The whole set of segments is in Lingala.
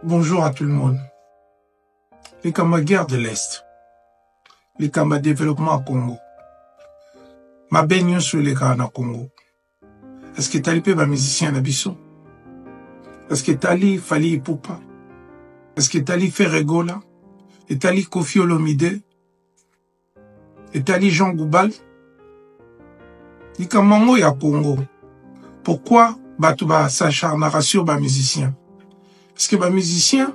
Bonjour à tout le monde. Les Kamba guerre de l'Est, les Kamba développement à Congo, ma baigne sur les gars à Congo. Est-ce que t'as les musiciens à Bissau? Est-ce que t'as les Fali Ipupa? Est-ce que t'as les Ferregola? Et t'as les Kofi Olomide? Et t'as les Jean Goubal? Les Kamango ya Congo. Pourquoi Batouba s'acharnera sur les musiciens? Parce que les musiciens,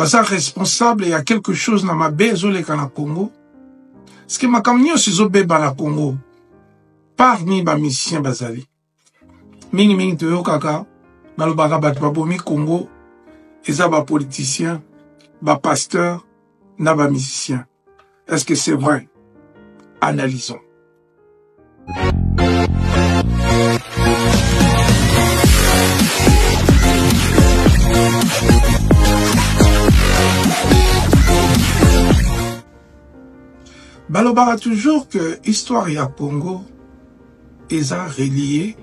sont responsables, il y a quelque chose dans ma besoin les Congo. Parce que ma camion se zobe dans la Congo. Parmi les musiciens bazali. Mingi toyo kaka, nalobaka batu babomi Congo, eza ba politiciens, ba pasteurs, na ba musiciens. Est-ce que c'est vrai? Analysons. Balobara toujours que histoire ya Congo est reliée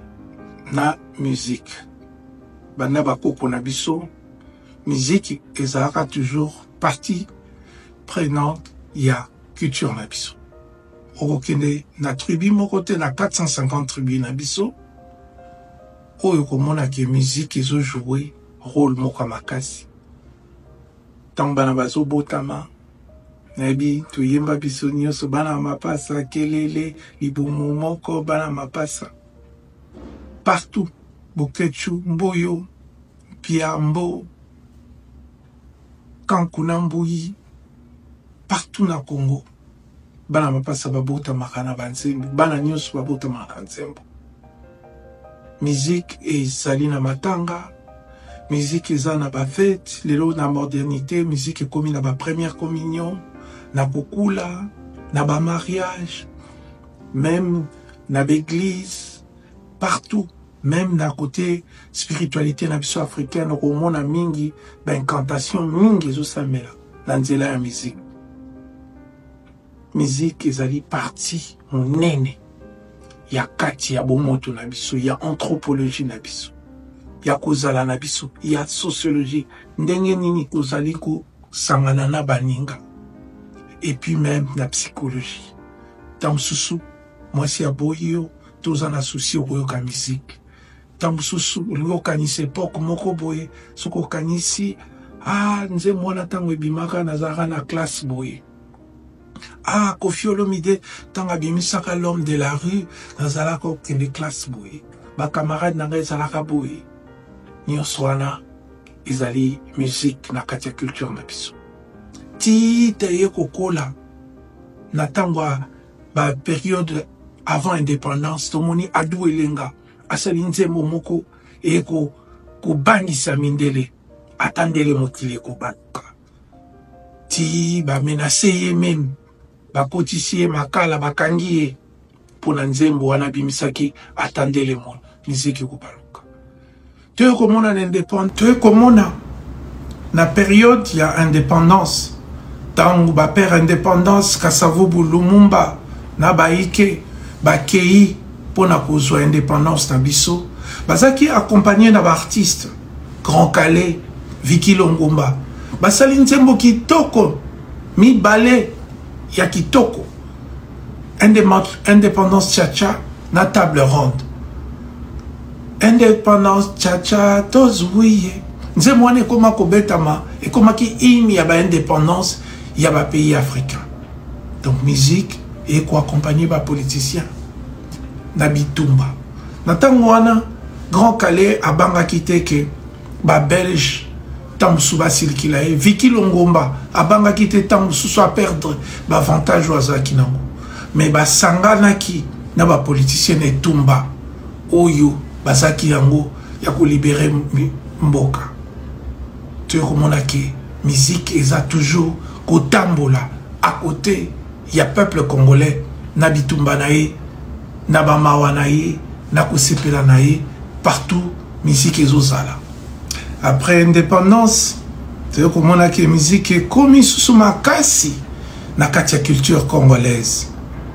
na musique. Bana bakoko na biso, musique est toujours partie prenante ya culture na biso. Okokende na tribu mokote na 450 tribus na biso. Oyo komona ke musique ezo jouer rôle moko makasi. Tant bana bazo botama Nabi, tu yemba biso nyonso bana mapasa kelele libumu moko bana mapasa. Partout, Bokechu, Mboyo, Piambo, Kankunambuyi, partout na Congo. Bana mapasa babota makana bansembo, bana nyonso babota makansembo. Musique et salina matanga, musique et na ba fête, lelo na modernité, musique et commis na ba première communion. Na kokula, na ba mariage, même na l'église, partout, même na côté spiritualité na biso africaine, au monde mingi, ba incantation mingi zo samela, na nzela ya musique. Musique ezali partie monene, ya kati ya bomoto na biso, ya anthropologie na biso, ya kozala na biso, ya sociologie, ndenge nini kozali ko sangana na baninga. Et puis même la psychologie. Tam susu, moi si aboyo, tous en associé au yoka musique. Tam susu, le yoka ni sepoko moko boye, soko kanisi, nze mwana tango ebimaka nazara na classe boye. Kofi Olomide, tango bimisaka l'homme de la rue, nazala ko kende classe boye. Ba camarade nanga ezalaka boye. Nyoswana, ezali musique na katia culture na biso. Ti te kokola na tangwa ba période avant indépendance tomoni adu elenga asali nzembo moko eko kubangisa mindele atandele mokili kobatka ti ba menacer ye même ba kotisi makala bakangi ye pona nzembo wana bimisaki atandele mo miziki kobaluka te komona l'indépendance te komona na période ya indépendance. Tangu ba père indépendance Kasavubu Lumumba na baike bakei pona kozwa indépendance na biso bazaki accompagné na ba artiste Grand Calais Viki Longomba basali nzembo kitoko mibale ya kitoko indépendance cha na table ronde indépendance cha tozwiye nzembo wana ekoma kobetama ekomaki hymne ya ba indépendance. Il y a des pays africains. Donc, musique et quoi accompagner par politiciens. Nabitumba. Natangwana, Grand Calais, à Bangakite, que ba Belge, Tamsuba Silkilae, Viki Longomba, à Bangakite, Tamsu soit perdre, ba avantage aux Akinango. Mais ba Sanganaki, na ba politicien et Tumba, Oyo, Bazaki Yango, yako libérer Mboka. Tu vois comment musique, est toujours. Kotambola, à côté, il y a peuple congolais, Nabitumba nae, Nabamawa nae, Nakosepela nae, partout, musique et zozala. Après indépendance, c'est comme on a que musique est commis sous ma kasi, na katia culture congolaise.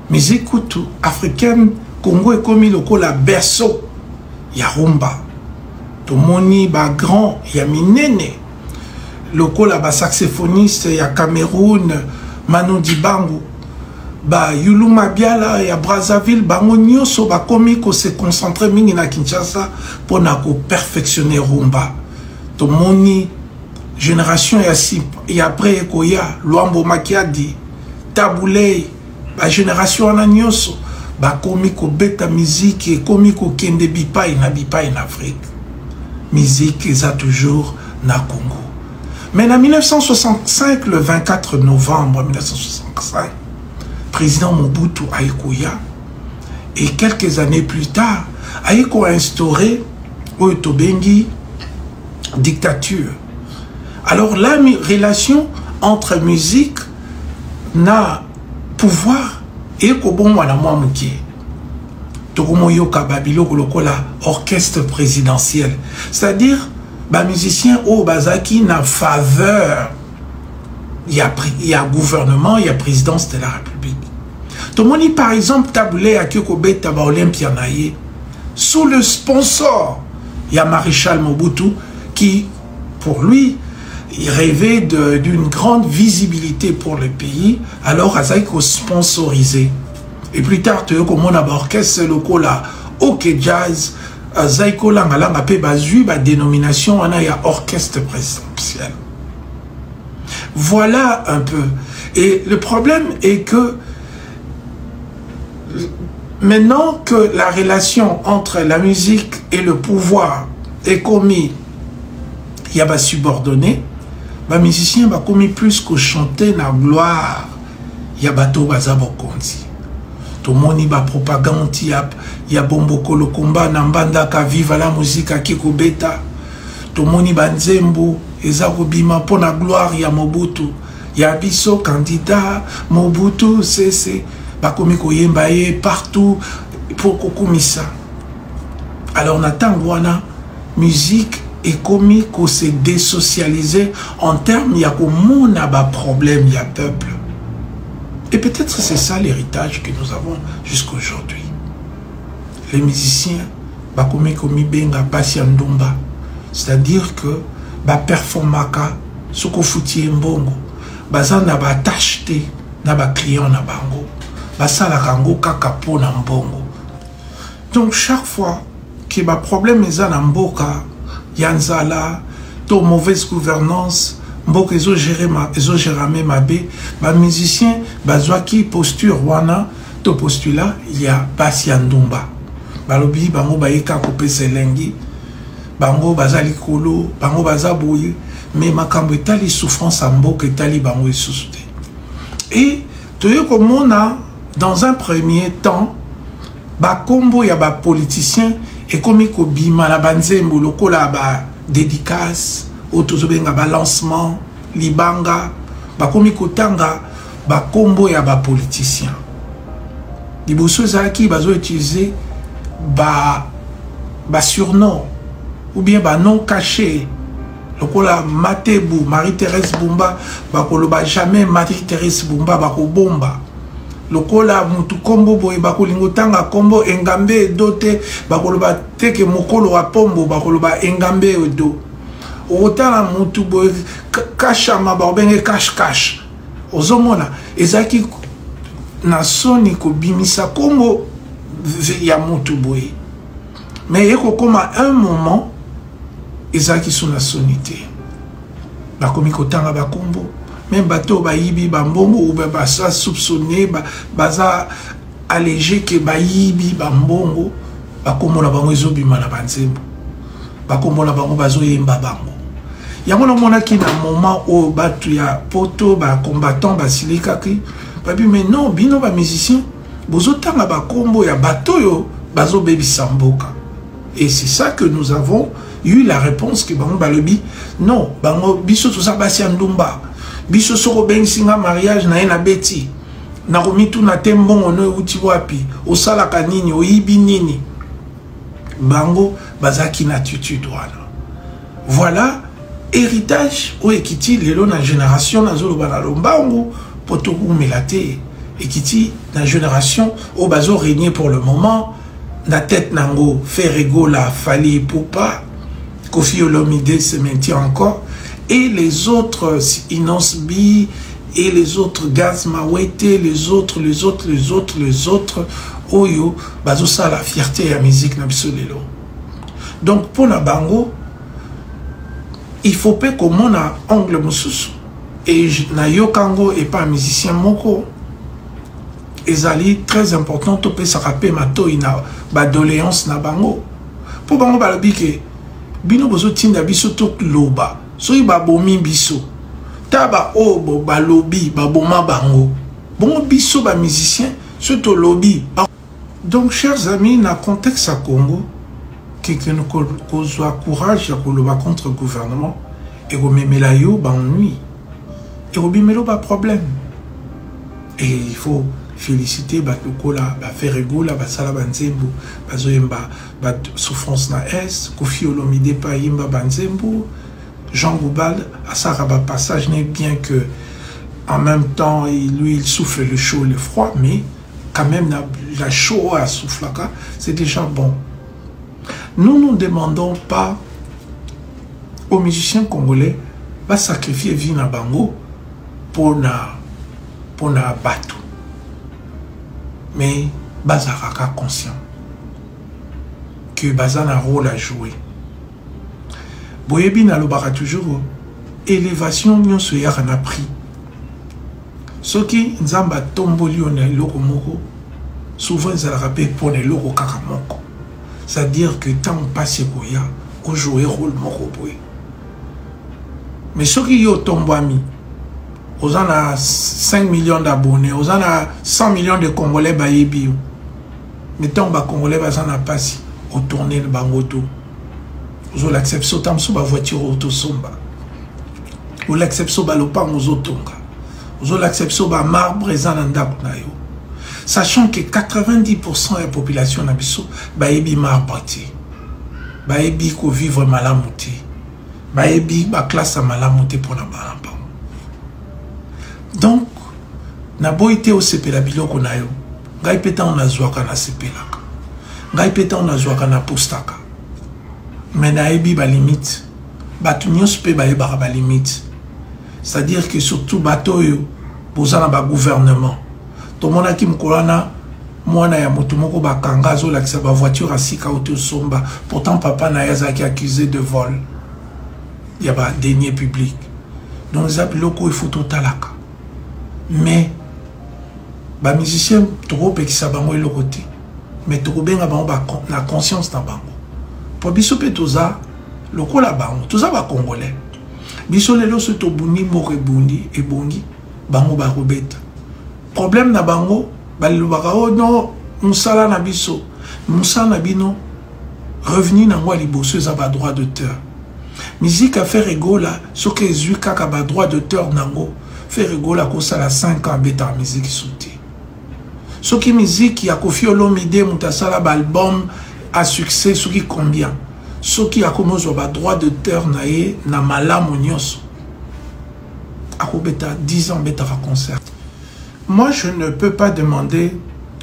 Musique kutu, africaine, Congo est commis le la berceau, ya rumba. Tomoni ba grand, ya minene. lokola ba saxophoniste ya Cameroun Manu Dibango ba Yulu Mabiala ya Brazzaville bango nyonso bakomi ko se concentrer mingi na Kinshasa pona ko perfectionner rumba to moni génération ya après koya Luambo Makiadi Taboulé ba génération na nyonso bakomi ko beta musique et komi ko kende bipai na Afrique musique eza toujours na Congo. Mais en 1965, le 24 novembre 1965, président Mobutu Aïkoya, et quelques années plus tard, Aïko a instauré Oyotobengi dictature. Alors la relation entre musique na pouvoir et Kobon Wanamwa Mouké. Tokomoyoka Babilo Kolokola orchestre présidentiel. C'est-à-dire, les musiciens au Bazaki na faveur. Il y a gouvernement, il y a présidence de la République. Tomoni par exemple Taboulé à Kyokobe Taba Olympianaye. Sous le sponsor, il y a Maréchal Mobutu qui, pour lui, il rêvait d'une grande visibilité pour le pays. Alors, Azaïko sponsorisé. Et plus tard, tu as comme on a orchestre local OK Jazz, Zaïko Langalanga pe bazui ba dénomination on a orchestre présidentiel. Voilà un peu. Et le problème est que maintenant que la relation entre la musique et le pouvoir est commis, il y a ba subordonné, ba musicien ba commis plus que chanter na gloire, il y a bateau bazabo konti. Tout le monde ba propagande, il y a bombo kolo combat nambanda ka viva la musique à Kiko Beta. Tout le monde ba nzembo eza kobima pour la gloire ya Mobutu. Ya biso candidat Mobutu c'est ba komi ko yemba partout pour kokumisa. Alors on attend wana musique et commis qu'on s'est désocialisé en termes ya komona ba problème ya peuple. Et peut-être c'est ça l'héritage que nous avons jusqu'à aujourd'hui. Les musiciens, c'est-à-dire que ba performaka, soko futi mbongo, baza na ba tachete na ba client na bango, basala kango kaka po na mbongo. Donc chaque fois que ba problème eza na mboka, yanzala, to mauvaise gouvernance, mboka ezo gérame mabe, ba musicien bazwaki posture wana to postula il y a Basi Ndumba. Balobi bango bayeka kopesa elengi, bango bazali kolo, bango bazaboye, mais makambo etali souffrance à mboka etali bango esusu te. Et toyo komona dans un premier temps ba kombo ya ba politicien ekomi kobima na banzembo lokola ba dédicace autozobenga ba lancement libanga bakomi kotanga bakombo ya ba politicien liboso ezalaki bazo utiliser ba surnom ou bien ba nom caché lokola Matebu Marie-Thérèse Bumba bakoloba jamais Marie-Thérèse Bumba bakobomba lokola mutu kombo boye bakolingo tanga kombo engambe dote bakoloba teke mokolo wa pombo bakoloba engambe odo otala mutu boye kashama babenge cache ozomona ezaki na soni ko bimisa kombo ya mutu boye mais eko koma un moment ezaki sous la sonité bakomi kotanga bakombo même bateau bayibi bambongo ou basa soupçonné baza allégé que bayibi bambongo bakomona bango ezobima na banzembo bakomona bango bazoyemba bango yango na monaki na moment o batu ya poto ba combattant basilikaki babi mais non bino ba musicien bozotanga bakombo ya batoyo bazobebisa mboka. Et c'est ça que nous avons eu la réponse que bango balobi non bango biso to sa Basi Ndumba biso soko bensinga mariage na ena beti na komitu na tembongo no uti wapi osala kanini oyibi nini bango bazaki na attitude wana. Voilà héritage o ekiti lelo na génération na zolo bana lombango poto kumelate ekiti na génération o bazo régner pour le moment na tête nango Ferrego la Fali Poupa Kofi Olomide se maintient encore Et les autres, Inosbi, et les autres, Gaz Mawete, les autres, Oyo, bazo ça la fierté et la musique na biso lelo. Donc pour na bango, il faut pas que mon angle mususu et na yo kango et pas musicien moko. Ezali très important to pe sarape mato ina ba doléance na bango. Pour bango ba lobi ke bino bozo tinda biso to loba. So ba bomi biso. Taba o bo ba lobi ba boma bango. Bon biso ba musicien surtout lobby. Donc chers amis, dans le contexte à Congo, que nous avons courage à contre le gouvernement et remettre la yo ba ennui et remettre pas problème. Et il faut féliciter Batokola, faire rigola, Basala Banzembo, Bazoyemba, souffrance na est, Kofi Olomide pa yimba Banzembo, Jean Goubal, à ça passage n'est bien que en même temps lui il souffle le chaud, le froid, mais quand même la chaud à souffle, c'est déjà bon. Nous ne demandons pas aux musiciens congolais de sacrifier vie na bango pour na bateau. Mais bazaraka conscient que bazan a un rôle à jouer. Boyebi na lobara toujours élévation nyon se yaka na prix. Soki nzamba tomboli ona loko moko souvent ils rappellent pour les loko kaka moko. C'est-à-dire que tant on passe koya on joue rôle moko boye. Mais soki yo tombami on a 5 millions d'abonnés, on a 100 millions de Congolais bayebi. Mais tant ba Congolais bazan a passé au tourner le bangoto. Vous l'acceptez autant sur la voiture auto somba. Vous l'acceptez sur le pan aux autonga. Vous l'acceptez sur le marbre et zanandakunayo. Sachant que 90% de la population nabiso bayebi marbre. Bayebi ko vivre malamuté. Bayebi ba classe malamuté pour la balamba. Donc, na boité au sepela biloko na yo. Ngai peta on azwaka na sepelaka. Ngai peta on azwaka na postaka. Mais na ebi ba limite. Batu nyos pe ba yeba ba limite. C'est-à-dire que surtout bato yo bozana ba gouvernement. To mona ki mkolana mwana ya moto moko ba kangazo la kisa ba voiture asika auto somba. Pourtant papa na yazaki accusé de vol. Il y a ba deniers publics. Donc les biloko il faut totalaka. Mais ba musicien trop pe ki sa bango eloko te. Mais trop benga bango ba na conscience na bango. Pour biso pe toza lokola bango toza ba congolais. Biso lelo se to buni mo rebundi e bongi bango ba robeta. Problème na bango balo ba o no musala na biso. Musala na bino revenu na ngwa liboso za ba droit d'auteur. Musique a fait rigola ce que ezui kaka ba droit d'auteur nango. Fait rigola ko sala 5 ans beta musique sauté. Ce qui musique ya Kofi Olomide mutasala ba album à succès ce qui combien. Ce qui a commencé à droit d'auteur naé na malamu nyos. Ako beta 10 ans beta à concert. Moi je ne peux pas demander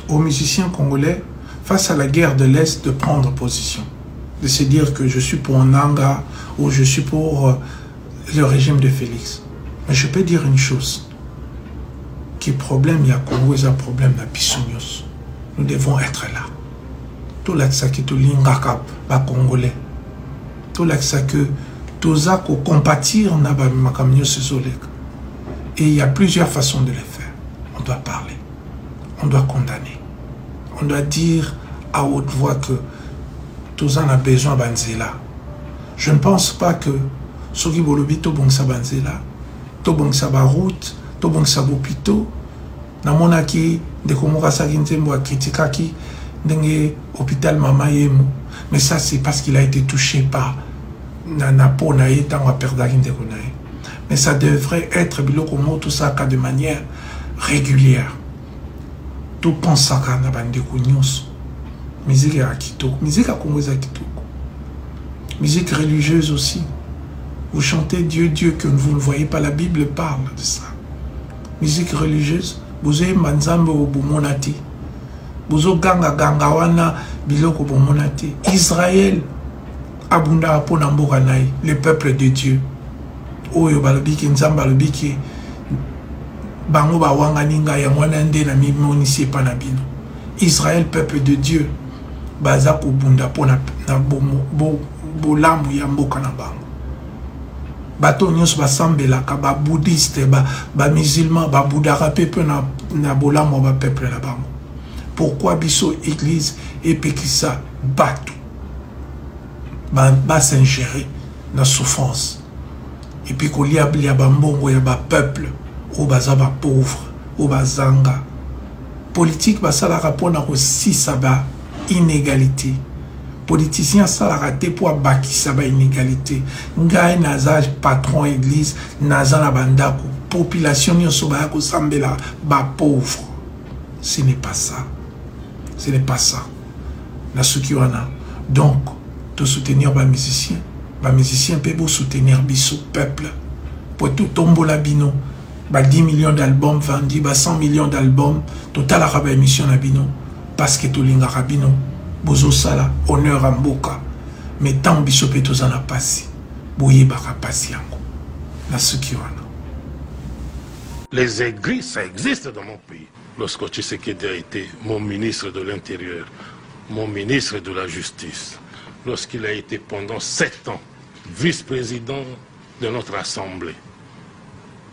aux musiciens congolais face à la guerre de l'Est de prendre position. De se dire que je suis pour Nanga ou je suis pour le régime de Félix. Mais je peux dire une chose. Qui problème il y a Congo, il y a un problème na Bissonios. Nous devons être là. Tout l'accès qui est l'ingaka, ba Congolais. Tout l'accès que tous a compatir na ba makamio sezolek. Et il y a plusieurs façons de le faire. On doit parler. On doit condamner. On doit dire à haute voix que tous en a besoin banzela. Je ne pense pas que soki bolobi to bongsa banzela, to bongsa ba route, to bongsa bopito, na monaki de komora sakintembo a kritikaki ndenge hôpital mama yemu. Mais ça c'est parce qu'il a été touché par na po na ye tango a perdaki ndeko na ye. Mais ça devrait être biloko mo tout ça de manière régulière. Tout pense à na bandeko nyonso. Musique à kitoko, musique à Congo à kitoko. Musique religieuse aussi. Vous chantez Dieu, Dieu, que vous ne voyez pas, la Bible parle de ça. Musique religieuse, vous avez manzambe au bumonati. Vous avez ganga ganga wana biloko bumonati. Israël, abunda aponamboranai, le peuple de Dieu. oyo balobiki nzamba balobiki bango bawangani ngai yango wana nde na mimonisi epa na bino. Israël, peuple de Dieu, baza kobunda po na bolambu ya mboka na bango. Bato nyonso basambelaka ba bouddhiste ba musulman ba boudara pepe na bolambu ba peuple na bango. Pourquoi biso église epekisa bato ba s'ingérer na souffrance et puis kolia blia ba mbongo ya ba peuple ou baza ba pauvre ou bazanga politique basalaka pona ko sisa ba inégalité politicien salaka te po bakisa ba inégalité ngai naza patron église naza na bandako population nyonso ba ko sambela ba pauvre. Ce n'est pas ça, ce n'est pas ça na suki wana. Donc de soutenir les musiciens peuvent soutenir biso peuple pour tout tomber la bino 10 millions d'albums vendus 100 millions d'albums total la émission na bino parce que tout linga rabino bozo sala honneur à mboka mais tant biso pe tozana pasi boye baka pasi yango na suki wana. Les aigris ça existe dans mon pays. Lorsque Tshisekedi a été mon ministre de l'Intérieur, mon ministre de la Justice, lorsqu'il a été pendant 7 ans vice-président de notre Assemblée,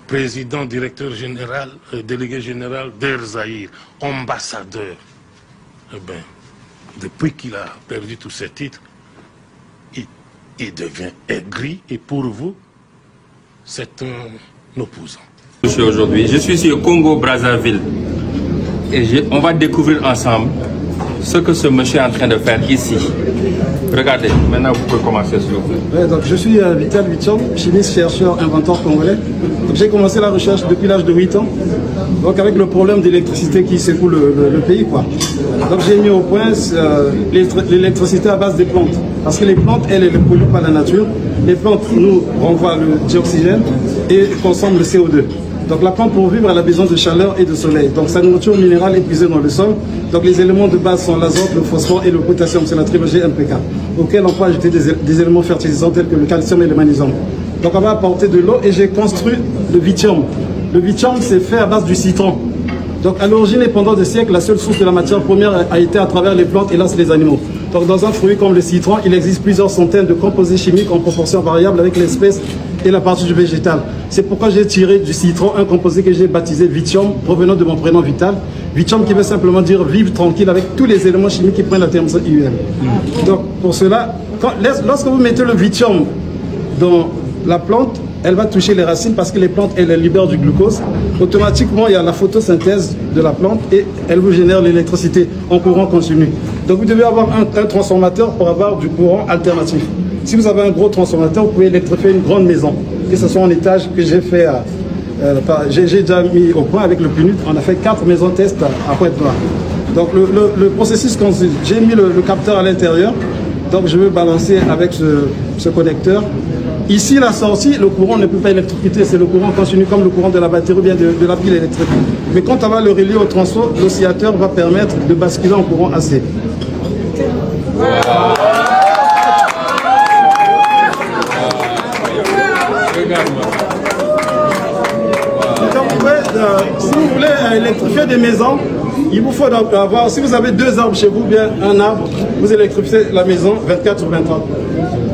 président, directeur général, délégué général d'Air Zahir, ambassadeur. Eh bien, depuis qu'il a perdu tous ses titres, il devient aigri et pour vous, c'est un opposant. Aujourd'hui, je suis ici au Congo-Brazzaville et on va découvrir ensemble ce que ce monsieur est en train de faire ici. Regardez, maintenant vous pouvez commencer s'il vous plaît. Ouais, donc je suis Vital Vichon, chimiste, chercheur, inventeur congolais. J'ai commencé la recherche depuis l'âge de 8 ans, donc avec le problème d'électricité qui secoue le pays, quoi. Donc j'ai mis au point l'électricité à base des plantes, parce que les plantes, elles ne polluent pas la nature. Les plantes nous renvoient le dioxygène et consomment le CO2. Donc la plante pour vivre, elle a besoin de chaleur et de soleil. Donc sa nourriture minérale est puisée dans le sol. Donc les éléments de base sont l'azote, le phosphore et le potassium, c'est la trilogie NPK, auquel on peut ajouter des éléments fertilisants tels que le calcium et le magnésium. Donc on va apporter de l'eau et j'ai construit le vithium. Le vithium, c'est fait à base du citron. Donc à l'origine et pendant des siècles, la seule source de la matière première a été à travers les plantes et là c'est les animaux. Donc dans un fruit comme le citron, il existe plusieurs centaines de composés chimiques en proportion variable avec l'espèce et la partie du végétal. C'est pourquoi j'ai tiré du citron un composé que j'ai baptisé Vithium, provenant de mon prénom Vital. Vithium qui veut simplement dire vivre tranquille avec tous les éléments chimiques qui prennent la terme IUL. Donc pour cela, lorsque vous mettez le Vithium dans la plante, elle va toucher les racines parce que les plantes, elles libèrent du glucose. Automatiquement, il y a la photosynthèse de la plante et elle vous génère l'électricité en courant continu. Donc vous devez avoir un transformateur pour avoir du courant alternatif. Si vous avez un gros transformateur, vous pouvez électrifier une grande maison, que ce soit en étage que j'ai fait, j'ai déjà mis au point avec le PNUD. On a fait 4 maisons test à Pointe-Noire. Donc le processus consiste, j'ai mis le capteur à l'intérieur, donc je vais balancer avec ce connecteur. Ici, la sortie, le courant ne peut pas électrocuter, c'est le courant continu comme le courant de la batterie ou bien de la pile électrique. Mais quand on va le relier au transfo, l'oscillateur va permettre de basculer en courant AC. Si vous voulez électrifier des maisons, il vous faut avoir, si vous avez 2 arbres chez vous, bien un arbre, vous électrifiez la maison 24 sur 24.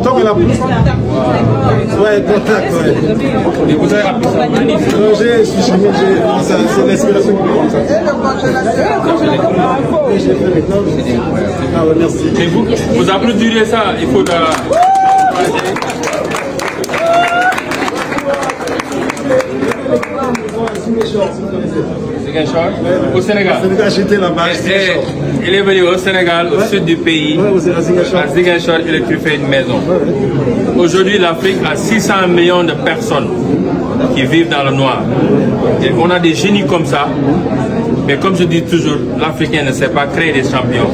Tant que la pousse. Ouais, contact, ouais. Et vous avez appris ça? Je suis chimique, c'est l'inspiration qui me comme ça. J'ai fait les cloches. Ah ouais, merci. Et vous applaudirez ça, il faut au Sénégal. Il est venu au Sénégal, au sud du pays, à Ziguinchor, électrifier une maison. Aujourd'hui, l'Afrique a 600 millions de personnes qui vivent dans le noir. Et on a des génies comme ça. Mais comme je dis toujours, l'Africain ne sait pas créer des champions.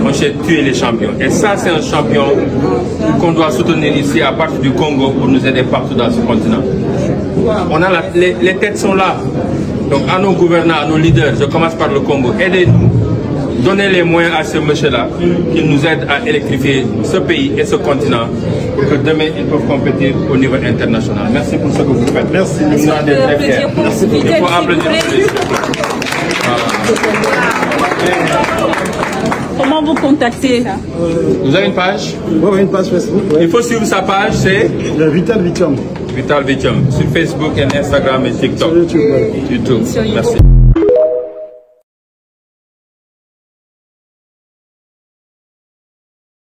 On sait tuer les champions. Et ça, c'est un champion qu'on doit soutenir ici à partir du Congo pour nous aider partout dans ce continent. On a les têtes sont là. Donc à nos gouvernants, à nos leaders, je commence par le Congo, aidez-nous. donner les moyens à ce monsieur-là qu'il nous aide à électrifier ce pays et ce continent pour que demain ils peuvent compétir au niveau international. Merci pour ce que vous faites. Merci. Nous en sommes très fiers. Il faut applaudir. Comment vous contactez? Vous avez une page? Oui, une page Facebook. Ouais. Il faut suivre sa page, c'est Vital Vitium. Vital Vitium sur Facebook et Instagram et TikTok. Sur YouTube. YouTube. Merci.